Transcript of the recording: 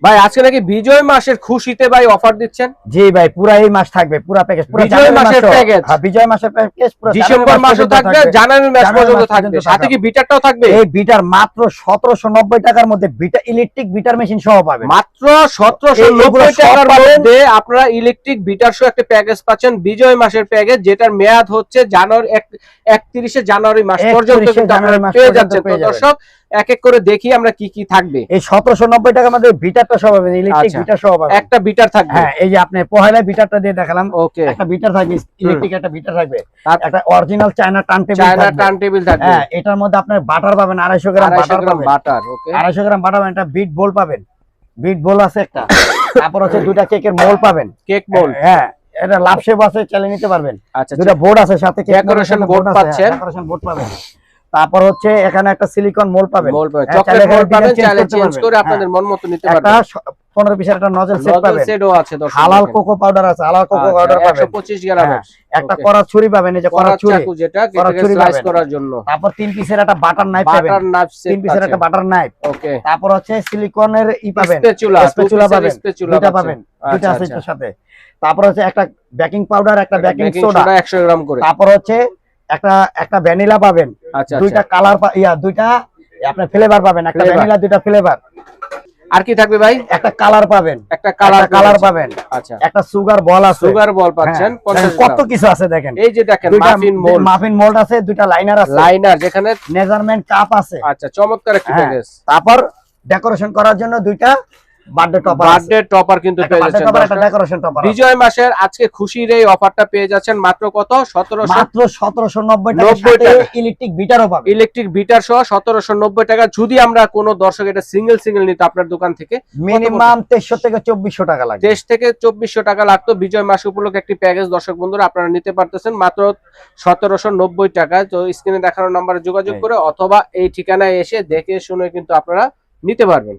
ভাই আজকে নাকি বিজয় মাসের খুশিতে ভাই অফার দিচ্ছেন? জি ভাই, পুরো এই মাস থাকবে, পুরো প্যাকেজ, পুরো বিজয় মাসের প্যাকেজ। হ্যাঁ, বিজয় মাসের প্যাকেজ পুরো ডিসেম্বর মাসও থাকবে, জানুয়ারি মাস পর্যন্ত থাকবে, সাথে কি বিটারটাও থাকবে? এই বিটার মাত্র 1790 টাকার মধ্যে বিটা ইলেকট্রিক বিটার মেশিন সহ পাবেন। মাত্র 1790 টাকার মধ্যে আপনারা ইলেকট্রিক বিটার সহ একটা প্যাকেজ পাচ্ছেন, বিজয় মাসের প্যাকেজ, যেটার মেয়াদ হচ্ছে জানুয়ারি 31শে জানুয়ারি মাস পর্যন্ত কিন্তু আপনারা পেয়ে যাচ্ছেন। তো দর্শক এক এক করে দেখি আমরা কি কি থাকবে। এই 1790 টাকার মধ্যে বিটারটা সহ পাবেন, ইলেকট্রিক বিটার সহ পাবেন। একটা বিটার থাকবে। হ্যাঁ, এই যে আপনি পহেলা বিটারটা দিয়ে দেখালাম। ওকে, একটা বিটার থাকবে, ইলেকট্রিক একটা বিটার থাকবে, একটা অরিজিনাল চায়না টার্ন টেবিল থাকবে। হ্যাঁ, এটার মধ্যে আপনার বাটার পাবেন 250 গ্রাম বাটার পাবেন। বাটার, ওকে, 250 গ্রাম বাটার পাবেন। একটা বিট বোল পাবেন, বিট বোল আছে একটা। তারপর হচ্ছে দুইটা কেকের মোল পাবেন, কেক মোল। হ্যাঁ, এটা লাভ শেপ আছে, চালিয়ে নিতে পারবেন। আচ্ছা, দুইটা বোর্ড আছে সাথে, ডেকোরেশন বোর্ড পাচ্ছেন, ডেকোরেশন বোর্ড পাবেন। তারপর হচ্ছে এখানে একটা সিলিকন মোল পাবেন, চকলেট মোল পাবেন, চাইলে চেঞ্জ করে আপনাদের মন মতো নিতে পারবেন। একটা 15 পিসের একটা নজল সেট পাবেন, সেটও আছে। হালাল কোকো পাউডার আছে, হালাল কোকো পাউডার পাবেন 125 গ্রামের। একটা কড়া ছুরি পাবেন, এই যে কড়া ছুরি, যেটা কেটে স্লাইস করার জন্য। তারপর 3 পিসের একটা বাটার নাইফ পাবেন, 3 পিসের একটা বাটার নাইফ। ওকে, তারপর হচ্ছে সিলিকনের ই পাবেন, স্প্যাচুলা পাবেন, দুটো পাবেন, দুটো আছে এর সাথে। তারপর হচ্ছে একটা বেকিং পাউডার, একটা বেকিং সোডা 100 গ্রাম করে। তারপর হচ্ছে একটা ভ্যানিলা পাবেন, দুইটা কালার দুইটা আপনার ফ্লেভার পাবেন, একটা ভ্যানিলা, দুইটা ফ্লেভার। আর কি থাকবে ভাই? একটা কালার পাবেন, একটা কালার পাবেন। আচ্ছা, একটা সুগার বল আছে, সুগার বল পাচ্ছেন 50 গ্রাম। কত কিছু আছে দেখেন। এই যে দেখেন মাফিন মোল্ড আছে, দুইটা লাইনার আছে, যেখানে মেজারমেন্ট কাপ আছে। আচ্ছা, চমৎকার একটা প্যাকেজ। তারপর ডেকোরেশন করার জন্য দুইটা বার্থডে টপার কিন্তু পেয়ে যাচ্ছেন। ডেকোরেশন টপার বিজয় মাসের আজকে খুশির এই অফারটা পেয়ে যাচ্ছেন মাত্র কত? 1790 টাকা। ইলেকট্রিক বিটারও পাবেন, ইলেকট্রিক বিটার সহ 1790 টাকা। যদি আমরা কোন দর্শক এটা সিঙ্গেল নিতে আপনার দোকান থেকে মিনিমাম 2300 থেকে 2400 টাকা লাগবে। 23 থেকে 2400 টাকা লাগতো। বিজয় মাস উপলক্ষে একটি প্যাকেজ দর্শক বন্ধুরা আপনারা নিতে পারতেছেন মাত্র 1790 টাকা। তো স্ক্রিনে দেখানো নম্বরে যোগাযোগ করে অথবা এই ঠিকানায় এসে দেখে শুনে কিন্তু আপনারা নিতে পারবেন।